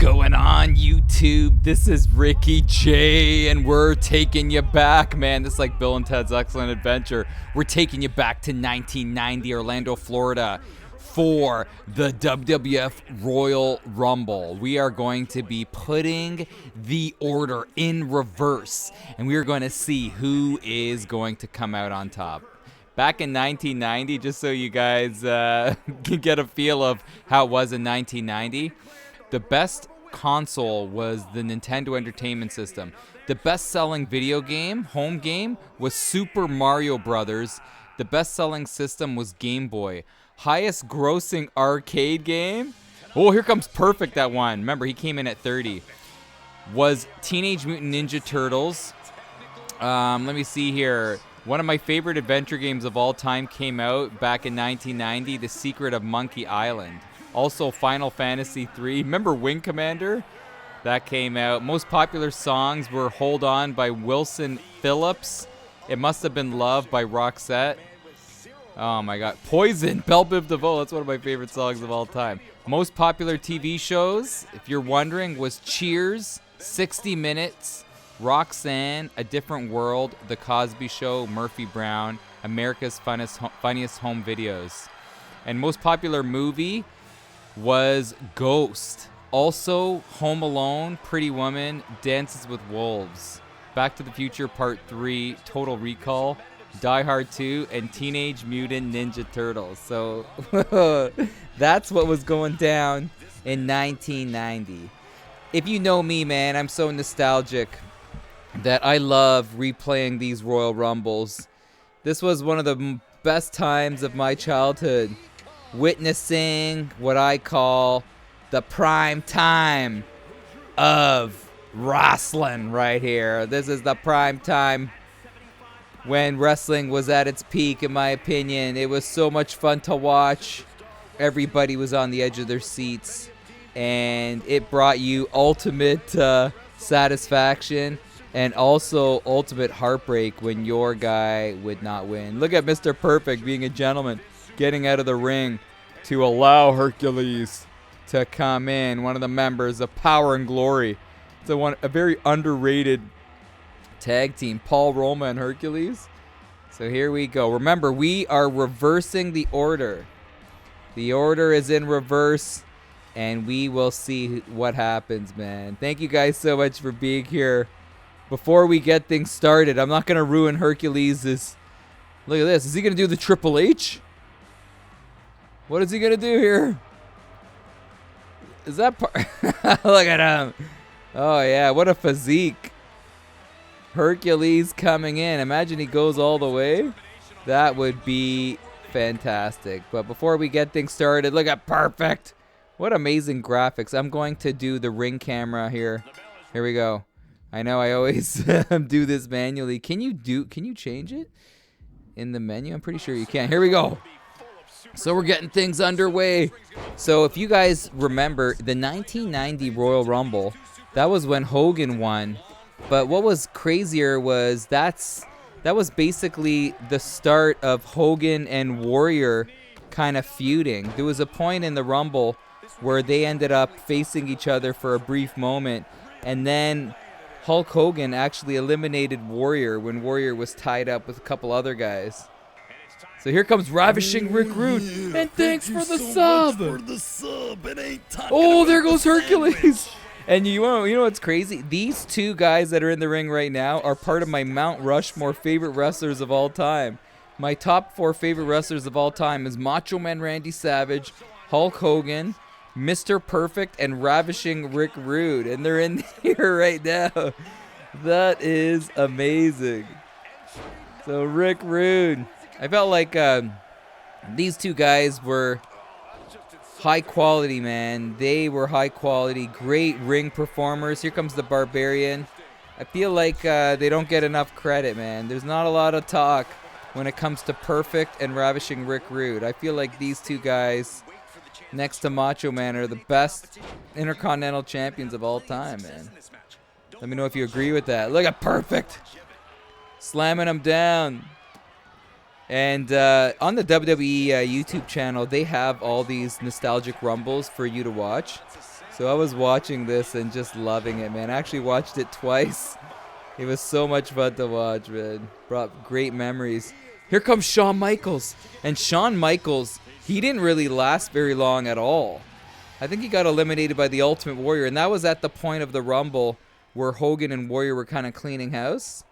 going on, YouTube? This is Ricky J, and we're taking you back, man. This is like Bill and Ted's Excellent Adventure. We're taking you back to 1990, Orlando, Florida, for the WWF Royal Rumble. We are going to be putting the order in reverse, and we are going to see who is going to come out on top. Back in 1990, just so you guys can get a feel of how it was in 1990, the best console was the Nintendo Entertainment System. The best-selling video game, home game, was Super Mario Brothers. The best-selling system was Game Boy. Highest grossing arcade game, oh, here comes Perfect that one. Remember, he came in at 30. Was Teenage Mutant Ninja Turtles. Let me see here. One of my favorite adventure games of all time came out back in 1990, The Secret of Monkey Island. Also, Final Fantasy III. Remember Wing Commander? That came out. Most popular songs were Hold On by Wilson Phillips. It Must Have Been Love by Roxette. Oh my god. Poison, Belle Biv DeVoe. That's one of my favorite songs of all time. Most popular TV shows, if you're wondering, was Cheers, 60 Minutes, Roxanne, A Different World, The Cosby Show, Murphy Brown, America's Funniest Home Videos. And most popular movie was Ghost. Also, Home Alone, Pretty Woman, Dances with Wolves, Back to the Future Part 3, Total Recall, Die Hard 2, and Teenage Mutant Ninja Turtles. So that's what was going down in 1990. If you know me, man, I'm so nostalgic that I love replaying these Royal Rumbles. This was one of the best times of my childhood, witnessing what I call the prime time of wrestling right here. This is the prime time when wrestling was at its peak, in my opinion. It was so much fun to watch. Everybody was on the edge of their seats, and it brought you ultimate satisfaction and also ultimate heartbreak when your guy would not win. Look at Mr. Perfect being a gentleman, getting out of the ring to allow Hercules to come in, one of the members of Power and Glory. It's a very underrated tag team, Paul Roma and Hercules. So here we go. Remember, we are reversing the order. The order is in reverse, and we will see what happens, man. Thank you guys so much for being here. Before we get things started, I'm not going to ruin Hercules'. Look at this. Is he going to do the Triple H? What is he going to do here? Is that part? Look at him. Oh, yeah. What a physique. Hercules coming in. Imagine he goes all the way. That would be fantastic. But before we get things started, look at Perfect. What amazing graphics. I'm going to do the ring camera here. Here we go. I know I always do this manually. Can you change it in the menu? I'm pretty sure you can. Here we go. So we're getting things underway. So if you guys remember the 1990 Royal Rumble, that was when Hogan won. But what was crazier was that was basically the start of Hogan and Warrior kind of feuding. There was a point in the Rumble where they ended up facing each other for a brief moment, and then Hulk Hogan actually eliminated Warrior when Warrior was tied up with a couple other guys. So here comes Ravishing Rick Rude, and thanks for the sub. Oh, there goes Hercules. And you know what's crazy? These two guys that are in the ring right now are part of my Mount Rushmore favorite wrestlers of all time. My top 4 favorite wrestlers of all time is Macho Man Randy Savage, Hulk Hogan, Mr. Perfect, and Ravishing Rick Rude. And they're in here right now. That is amazing. So Rick Rude. I felt like these two guys were high quality, man. They were high quality, great ring performers. Here comes the Barbarian. I feel like they don't get enough credit, man. There's not a lot of talk when it comes to Perfect and Ravishing Rick Rude. I feel like these two guys, next to Macho Man, are the best Intercontinental Champions of all time, man. Let me know if you agree with that. Look at Perfect. Slamming him down. And on the WWE YouTube channel, they have all these nostalgic rumbles for you to watch. So I was watching this and just loving it, man. I actually watched it twice. It was so much fun to watch, man. Brought great memories. Here comes Shawn Michaels. And Shawn Michaels, he didn't really last very long at all. I think he got eliminated by the Ultimate Warrior. And that was at the point of the Rumble where Hogan and Warrior were kind of cleaning house.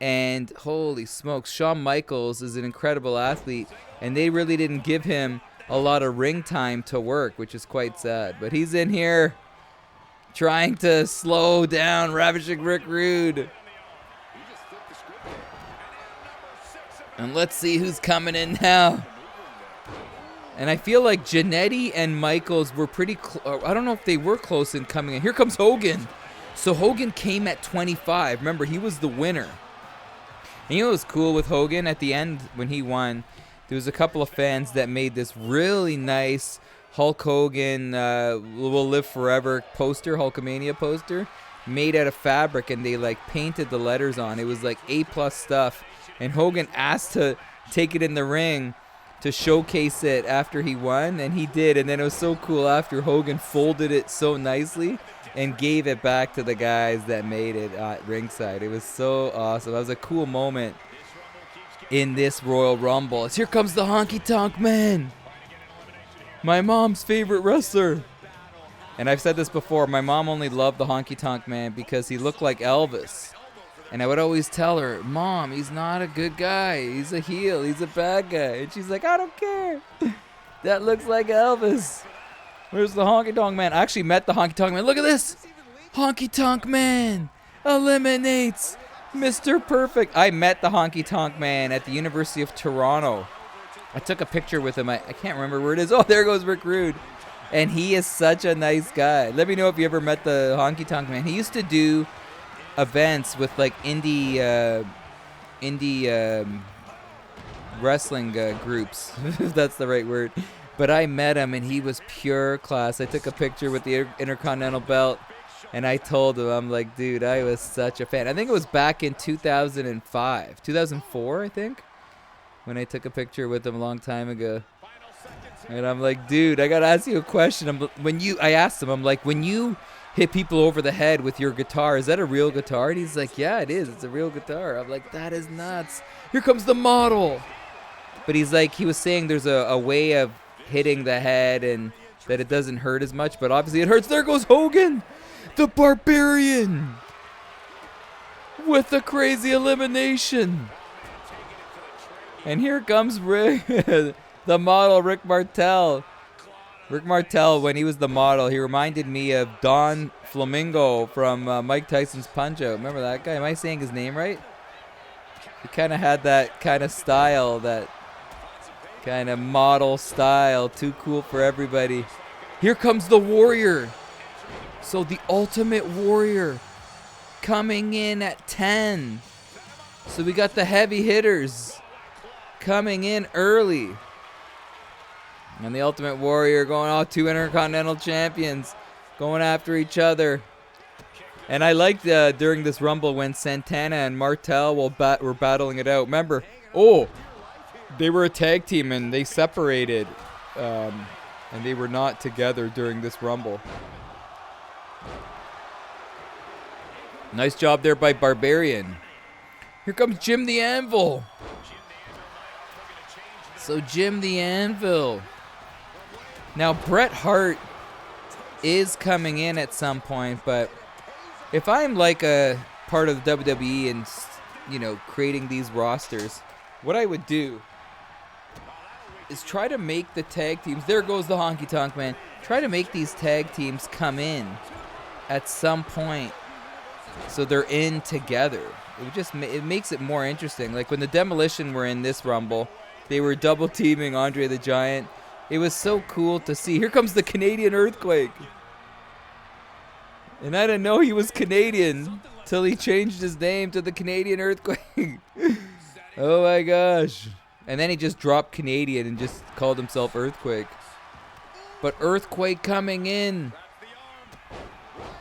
And holy smokes, Shawn Michaels is an incredible athlete, and they really didn't give him a lot of ring time to work, which is quite sad. But he's in here trying to slow down Ravishing Rick Rude. And let's see who's coming in now. And I feel like Jannetty and Michaels were pretty close. I don't know if they were close in coming in. Here comes Hogan. So Hogan came at 25. Remember, he was the winner. And you know what was cool with Hogan at the end when he won? There was a couple of fans that made this really nice Hulk Hogan Will Live Forever poster, Hulkamania poster, made out of fabric, and they like painted the letters on. It was like A+ stuff. And Hogan asked to take it in the ring to showcase it after he won, and he did. And then it was so cool after Hogan folded it so nicely and gave it back to the guys that made it at ringside. It was so awesome. That was a cool moment in this Royal Rumble. Here comes the Honky Tonk Man, my mom's favorite wrestler. And I've said this before, my mom only loved the Honky Tonk Man because he looked like Elvis. And I would always tell her, Mom, he's not a good guy. He's a heel. He's a bad guy. And she's like, I don't care. That looks like Elvis. Where's the Honky Tonk Man? I actually met the Honky Tonk Man. Look at this. Honky Tonk Man eliminates Mr. Perfect. I met the Honky Tonk Man at the University of Toronto. I took a picture with him. I can't remember where it is. Oh, there goes Rick Rude. And he is such a nice guy. Let me know if you ever met the Honky Tonk Man. He used to do events with like indie wrestling groups, if that's the right word. But I met him, and he was pure class. I took a picture with the Intercontinental belt, and I told him, I'm like, dude, I was such a fan. I think it was back in 2005, 2004, I think, when I took a picture with him a long time ago. And I'm like, dude, I got to ask you a question. I asked him, I'm like, when you hit people over the head with your guitar, is that a real guitar? And he's like, yeah, it is. It's a real guitar. I'm like, that is nuts. Here comes the model. But he's like, he was saying there's a way of hitting the head and that it doesn't hurt as much, but obviously it hurts. There goes Hogan, the Barbarian, with a crazy elimination. And here comes Rick, the model, Rick Martel. Rick Martel, when he was the model, he reminded me of Don Flamingo from Mike Tyson's Punch-Out. Remember that guy? Am I saying his name right? He kind of had that kind of style, that kind of model style. Too cool for everybody. Here comes the Warrior. So the Ultimate Warrior coming in at 10. So we got the heavy hitters coming in early. And the Ultimate Warrior going, two Intercontinental champions going after each other. And I liked during this Rumble when Santana and Martel were battling it out. Remember, they were a tag team and they separated. And they were not together during this Rumble. Nice job there by Barbarian. Here comes Jim the Anvil. So Jim the Anvil. Now Bret Hart is coming in at some point, but if I'm like a part of the WWE and, you know, creating these rosters, what I would do is try to make the tag teams, there goes the Honky Tonk Man, try to make these tag teams come in at some point so they're in together. It makes it more interesting. Like when the Demolition were in this Rumble, they were double teaming Andre the Giant. It was so cool to see. Here comes the Canadian Earthquake. And I didn't know he was Canadian till he changed his name to the Canadian Earthquake. Oh my gosh. And then he just dropped Canadian and just called himself Earthquake. But Earthquake coming in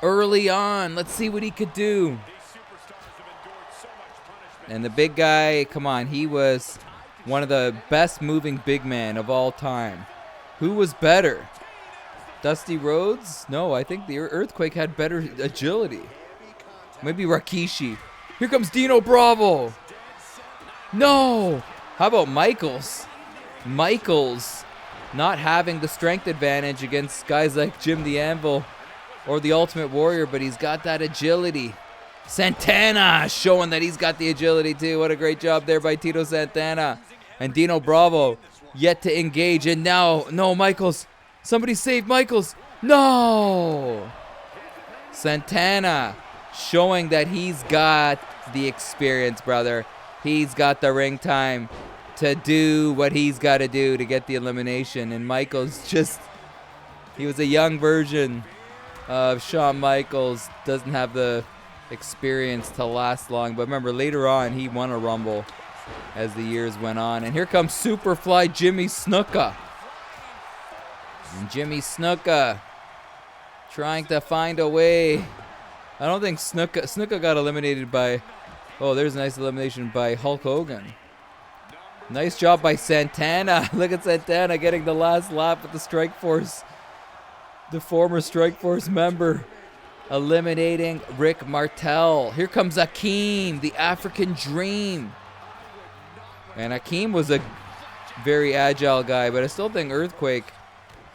early on. Let's see what he could do. And the big guy, come on, he was One of the best moving big men of all time. Who was better? Dusty Rhodes? No, I think the Earthquake had better agility. Maybe Rikishi. Here comes Dino Bravo. No. How about Michaels? Michaels not having the strength advantage against guys like Jim the Anvil or the Ultimate Warrior, but he's got that agility. Santana showing that he's got the agility too. What a great job there by Tito Santana. And Dino Bravo yet to engage. And now, no, Michaels. Somebody save Michaels. No. Santana showing that he's got the experience, brother. He's got the ring time to do what he's got to do to get the elimination. And Michaels just, he was a young version of Shawn Michaels. Doesn't have the experience to last long. But remember, later on, he won a Rumble as the years went on. And here comes Superfly Jimmy Snuka. And Jimmy Snuka trying to find a way. I don't think Snuka got eliminated by... Oh, there's a nice elimination by Hulk Hogan. Nice job by Santana. Look at Santana getting the last lap with the Strikeforce. The former Strikeforce member eliminating Rick Martel. Here comes Akeem, the African Dream. And Akeem was a very agile guy, but I still think Earthquake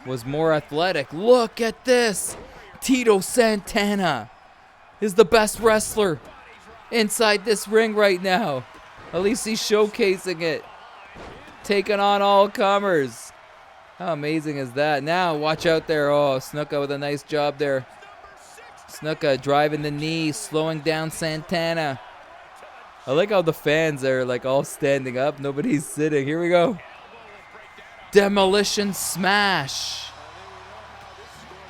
was more athletic. Look at this. Tito Santana is the best wrestler inside this ring right now. At least he's showcasing it. Taking on all comers. How amazing is that? Now, watch out there. Oh, Snuka with a nice job there. Snuka driving the knee, slowing down Santana. I like how the fans are like all standing up. Nobody's sitting. Here we go. Demolition Smash.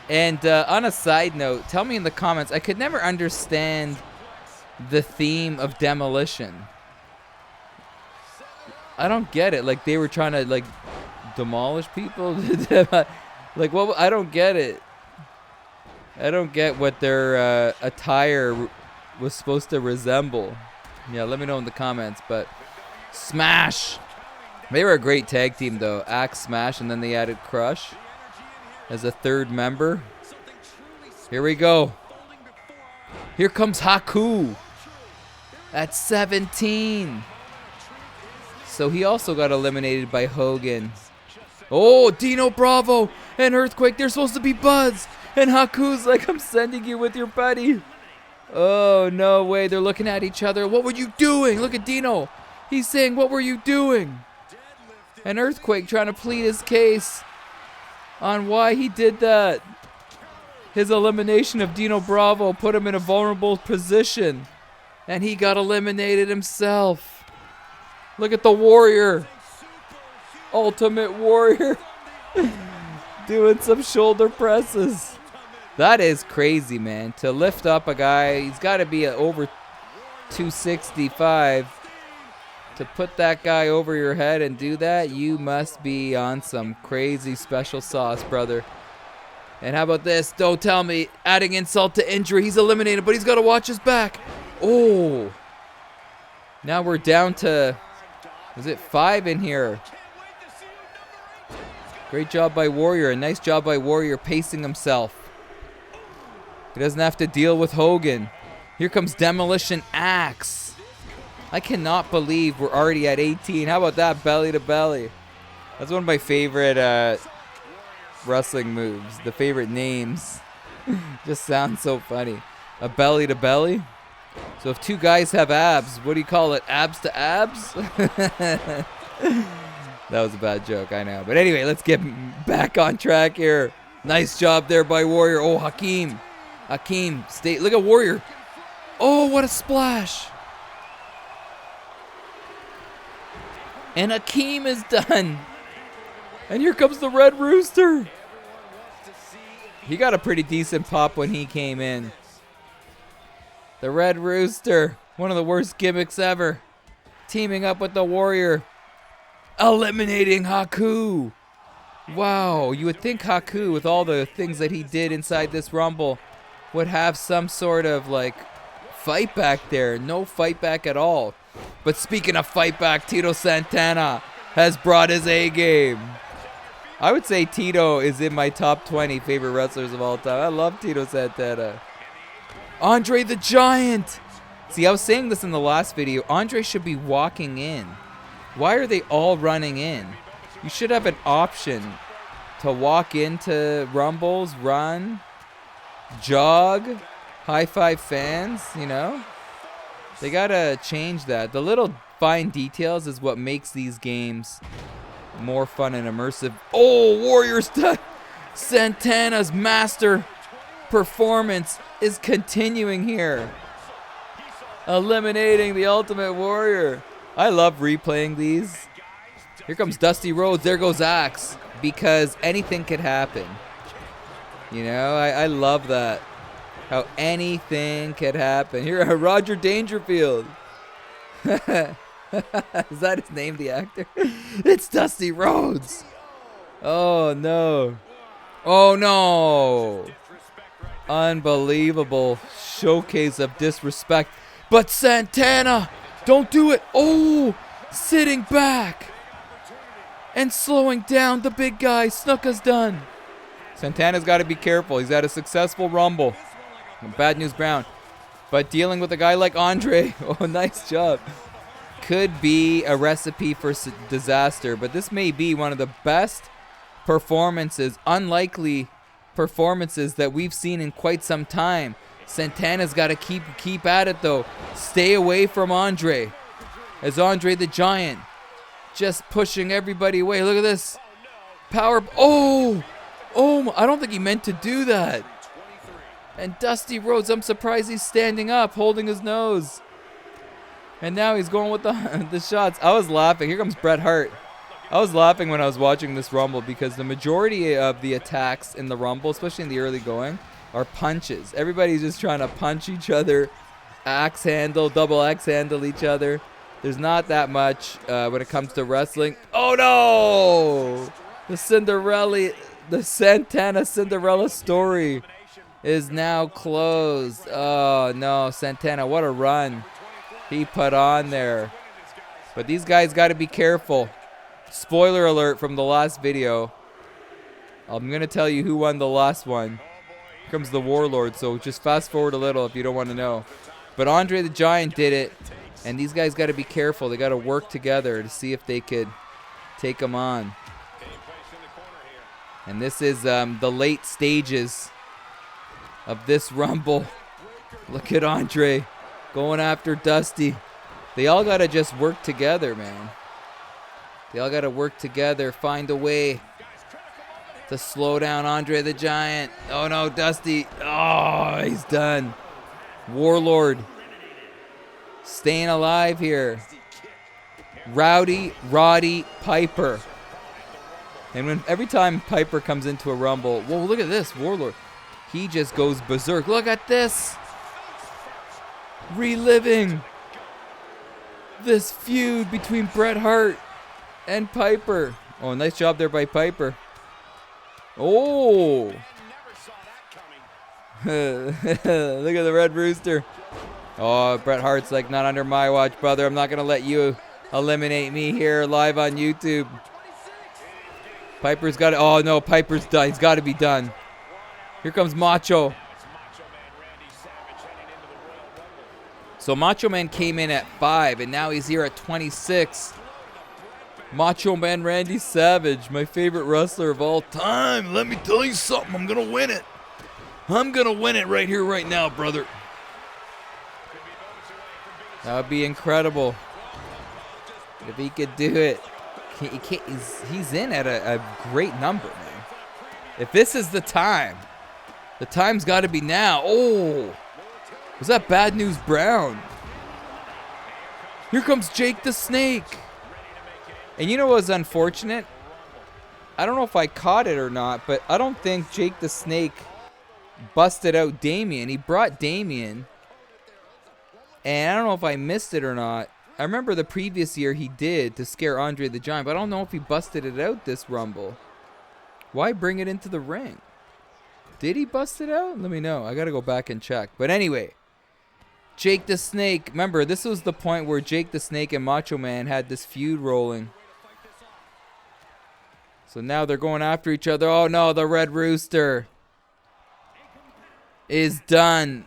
And on a side note, tell me in the comments, I could never understand the theme of demolition. I don't get it. Like they were trying to like demolish people. Like what? I don't get it. I don't get what their attire was supposed to resemble. Yeah, let me know in the comments. But Smash. They were a great tag team though. Axe Smash, and then they added Crush as a third member. Here we go. Here comes Haku at 17. So he also got eliminated by Hogan. Oh, Dino Bravo and Earthquake, they're supposed to be buds. And Haku's like, I'm sending you with your buddy. Oh, no way. They're looking at each other. What were you doing? Look at Dino. He's saying, what were you doing? And Earthquake trying to plead his case on why he did that. His elimination of Dino Bravo put him in a vulnerable position. And he got eliminated himself. Look at the Warrior. Ultimate Warrior. Doing some shoulder presses. That is crazy, man. To lift up a guy, he's got to be over 265. To put that guy over your head and do that, you must be on some crazy special sauce, brother. And how about this? Don't tell me. Adding insult to injury. He's eliminated, but he's got to watch his back. Oh. Now we're down to, was it 5 in here? Great job by Warrior. A nice job by Warrior pacing himself. He doesn't have to deal with Hogan. Here comes Demolition Axe. I cannot believe we're already at 18. How about that? Belly to belly. That's one of my favorite wrestling moves. The favorite names. Just sounds so funny. A belly to belly. So if two guys have abs, what do you call it? Abs to abs? That was a bad joke, I know. But anyway, let's get back on track here. Nice job there by Warrior. Oh, Hakeem. Hakeem, stay. Look at Warrior. Oh, what a splash. And Hakeem is done. And here comes the Red Rooster. He got a pretty decent pop when he came in. The Red Rooster, one of the worst gimmicks ever. Teaming up with the Warrior. Eliminating Haku. Wow, you would think Haku, with all the things that he did inside this Rumble, would have some sort of like fight back there. No fight back at all. But speaking of fight back, Tito Santana has brought his A game. I would say Tito is in my top 20 favorite wrestlers of all time. I love Tito Santana. Andre the Giant. See, I was saying this in the last video. Andre should be walking in. Why are they all running in? You should have an option to walk into Rumbles, run, jog, high-five fans, you know? They gotta change that. The little fine details is what makes these games more fun and immersive. Oh, Warriors! Santana's master performance is continuing here. Eliminating the Ultimate Warrior. I love replaying these. Here comes Dusty Rhodes. There goes Axe. Because anything could happen. You know, I love that. How anything could happen. Here, Roger Dangerfield. Is that his name, the actor? It's Dusty Rhodes. Oh, no. Oh, no. Unbelievable showcase of disrespect. But Santana, don't do it. Oh, sitting back. And slowing down the big guy. Snuka's done. Santana's got to be careful. He's had a successful Rumble. Bad News Brown. But dealing with a guy like Andre, oh, nice job, could be a recipe for disaster. But this may be one of the best performances, unlikely performances that we've seen in quite some time. Santana's got to keep at it, though. Stay away from Andre. As Andre the Giant just pushing everybody away. Look at this. Power. Oh, I don't think he meant to do that. And Dusty Rhodes, I'm surprised he's standing up, holding his nose. And now he's going with the shots. I was laughing. Here comes Bret Hart. I was laughing when I was watching this Rumble because the majority of the attacks in the Rumble, especially in the early going, are punches. Everybody's just trying to punch each other, axe handle, double axe handle each other. There's not that much when it comes to wrestling. Oh no! The Santana Cinderella story is now closed. Oh no, Santana, what a run he put on there. But these guys got to be careful. Spoiler alert from the last video. I'm going to tell you who won the last one. Here comes the Warlord, so just fast forward a little if you don't want to know. But Andre the Giant did it. And these guys got to be careful. They got to work together to see if they could take him on. And this is the late stages of this Rumble. Look at Andre going after Dusty. They all got to just work together, man. They all got to work together, find a way to slow down Andre the Giant. Oh, no, Dusty. Oh, he's done. Warlord staying alive here. Roddy Piper. And every time Piper comes into a Rumble, whoa, look at this, Warlord. He just goes berserk. Look at this. Reliving this feud between Bret Hart and Piper. Oh, nice job there by Piper. Oh. Look at the Red Rooster. Oh, Bret Hart's like, not under my watch, brother. I'm not going to let you eliminate me here live on YouTube. Piper's got to... Oh, no, Piper's done. He's got to be done. Here comes Macho. So Macho Man came in at 5, and now he's here at 26. Macho Man Randy Savage, my favorite wrestler of all time. Let me tell you something. I'm going to win it. I'm going to win it right here, right now, brother. That would be incredible if he could do it. He's in at a great number, man. If this is the time's got to be now. Oh, was that Bad News Brown? Here comes Jake the Snake. And you know what's unfortunate? I don't know if I caught it or not, but I don't think Jake the Snake busted out Damien. He brought Damien. And I don't know if I missed it or not. I remember the previous year he did to scare Andre the Giant, but I don't know if he busted it out this Rumble. Why bring it into the ring? Did he bust it out? Let me know. I got to go back and check. But anyway, Jake the Snake. Remember, this was the point where Jake the Snake and Macho Man had this feud rolling. So now they're going after each other. Oh no, the Red Rooster is done.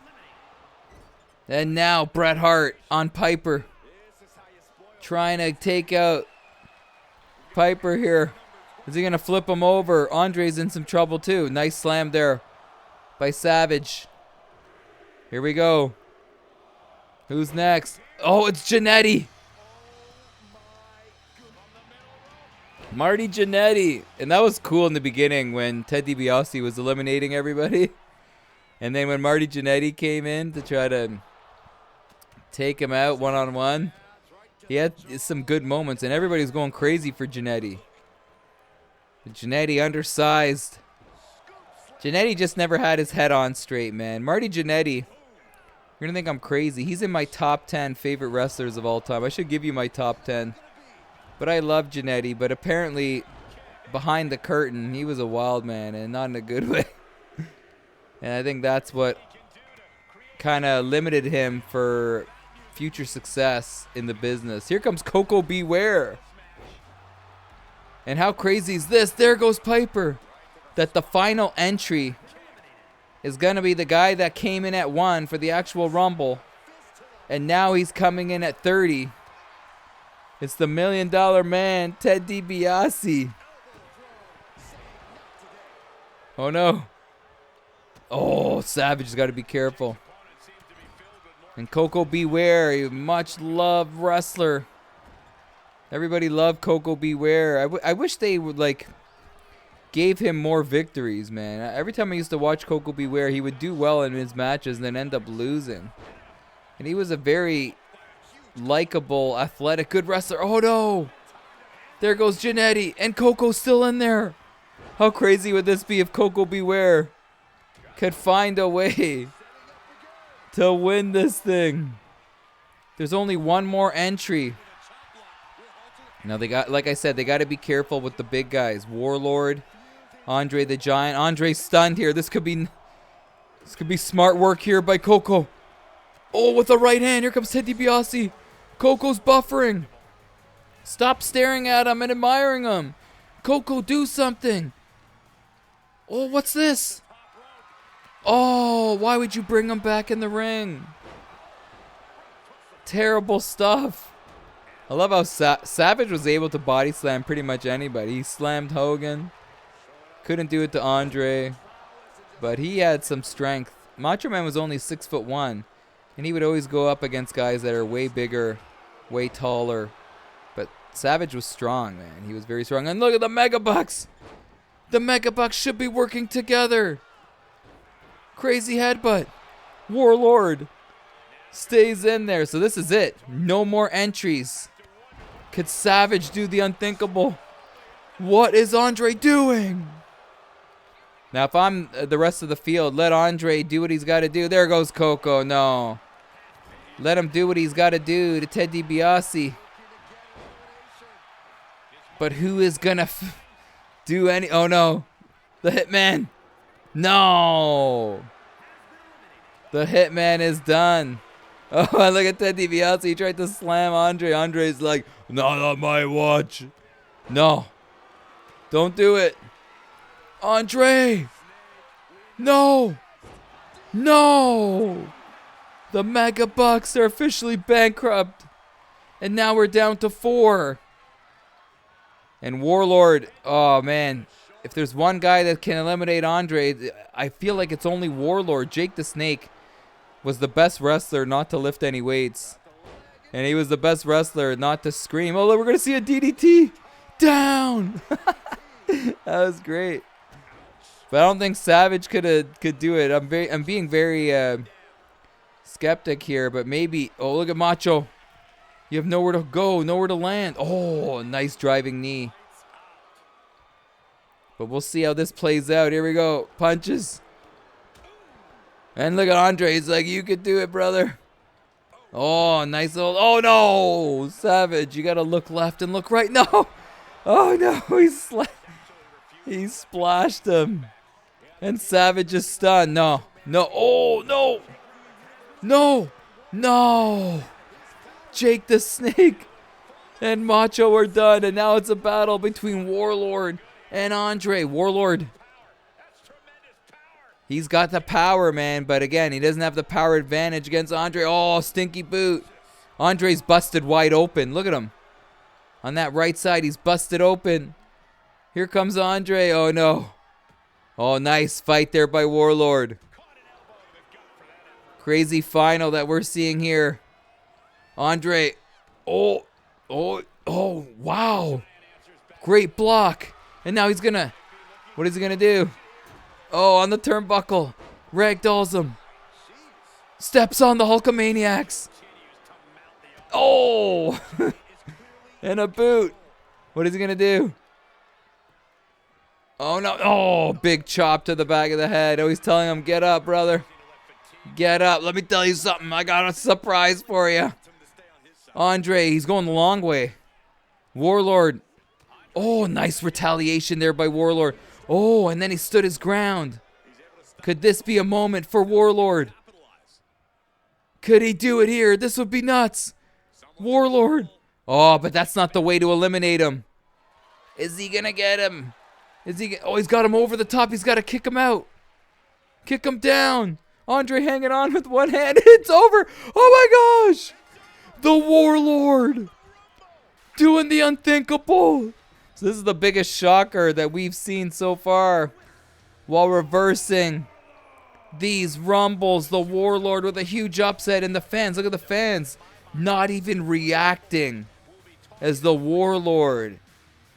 And now Bret Hart on Piper. Trying to take out Piper here. Is he going to flip him over? Andre's in some trouble too. Nice slam there by Savage. Here we go. Who's next? Oh, it's Jannetty. Marty Jannetty. And that was cool in the beginning when Ted DiBiase was eliminating everybody. And then when Marty Jannetty came in to try to take him out one-on-one, he had some good moments, and everybody was going crazy for Jannetty. Jannetty undersized. Jannetty just never had his head on straight, man. Marty Jannetty, you're going to think I'm crazy. He's in my top 10 favorite wrestlers of all time. I should give you my top 10. But I love Jannetty, but apparently behind the curtain, he was a wild man, and not in a good way. And I think that's what kind of limited him for future success in the business. Here comes Coco Beware. And how crazy is this? There goes Piper. That the final entry is going to be the guy that came in at 1 for the actual Rumble. And now he's coming in at 30. It's the $1 Million Man, Ted DiBiase. Oh no. Oh, Savage has got to be careful. And Coco Beware, a much loved wrestler. Everybody loved Coco Beware. I wish they would gave him more victories, man. Every time I used to watch Coco Beware, he would do well in his matches and then end up losing. And he was a very likable, athletic, good wrestler. Oh no! There goes Jannetty, and Coco's still in there. How crazy would this be if Coco Beware could find a way to win this thing? There's only one more entry. Now they got, like I said, they got to be careful with the big guys. Warlord, Andre the Giant. Andre's stunned here. This could be smart work here by Coco. Oh, with the right hand. Here comes Ted DiBiase. Coco's buffering. Stop staring at him and admiring him. Coco, do something. Oh, what's this? Oh, why would you bring him back in the ring? Terrible stuff. I love how Savage was able to body slam pretty much anybody. He slammed Hogan. Couldn't do it to Andre. But he had some strength. Macho Man was only 6'1", and he would always go up against guys that are way bigger, way taller. But Savage was strong, man. He was very strong. And look at the Megabucks. The Megabucks should be working together. Crazy headbutt. Warlord stays in there. So this is it. No more entries. Could Savage do the unthinkable? What is Andre doing? Now, if I'm the rest of the field, let Andre do what he's got to do. There goes Coco. No. Let him do what he's got to do to Ted DiBiase. But who is going to do any... Oh, no. The Hitman. No. The Hitman is done. Oh, look at Ted DiBiase. He tried to slam Andre. Andre's like, not on my watch. No. Don't do it. Andre. No. No. The Megabucks are officially bankrupt. And now we're down to 4. And Warlord, oh man. If there's one guy that can eliminate Andre, I feel like it's only Warlord. Jake the Snake was the best wrestler not to lift any weights. And he was the best wrestler not to scream. Oh, look, we're going to see a DDT. Down. That was great. But I don't think Savage could do it. I'm being very skeptic here, but maybe. Oh, look at Macho. You have nowhere to go, nowhere to land. Oh, nice driving knee. But we'll see how this plays out. Here we go. Punches. And look at Andre. He's like, you could do it, brother. Oh, nice little. Oh, no. Savage, you got to look left and look right. No. Oh, no. He splashed him. And Savage is stunned. No. No. Oh, no. No. No. Jake the Snake and Macho are done. And now it's a battle between Warlord And Andre, Warlord. He's got the power, man. But again, he doesn't have the power advantage against Andre. Oh, stinky boot. Andre's busted wide open. Look at him. On that right side, he's busted open. Here comes Andre. Oh, no. Oh, nice fight there by Warlord. Crazy final that we're seeing here. Andre. Oh, wow. Great block. And now he's gonna, what is he gonna do? Oh, on the turnbuckle. Ragdolls him. Steps on the Hulkamaniacs. Oh. And a boot. What is he gonna do? Oh, no. Oh, big chop to the back of the head. Oh, he's telling him, get up, brother. Get up. Let me tell you something. I got a surprise for you. Andre, he's going the long way. Warlord. Oh, nice retaliation there by Warlord. Oh, and then he stood his ground. Could this be a moment for Warlord? Could he do it here? This would be nuts. Warlord. Oh, but that's not the way to eliminate him. Is he going to get him? Oh, he's got him over the top. He's got to kick him out. Kick him down. Andre hanging on with one hand. It's over. Oh, my gosh. The Warlord. Doing the unthinkable. So this is the biggest shocker that we've seen so far. While reversing these rumbles, the Warlord with a huge upset, and the fans, look at the fans, not even reacting as the Warlord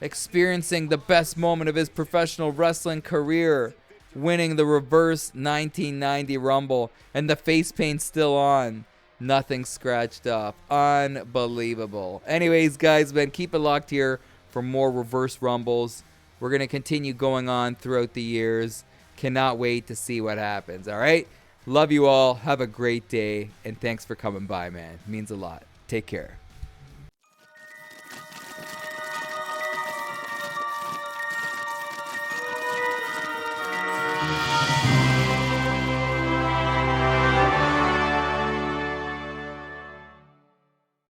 experiencing the best moment of his professional wrestling career, winning the reverse 1990 Rumble, and the face paint still on. Nothing scratched off. Unbelievable. Anyways, guys, man, keep it locked here for more reverse Rumbles. We're going to continue going on throughout the years. Cannot wait to see what happens, all right? Love you all. Have a great day, and thanks for coming by, man. It means a lot. Take care.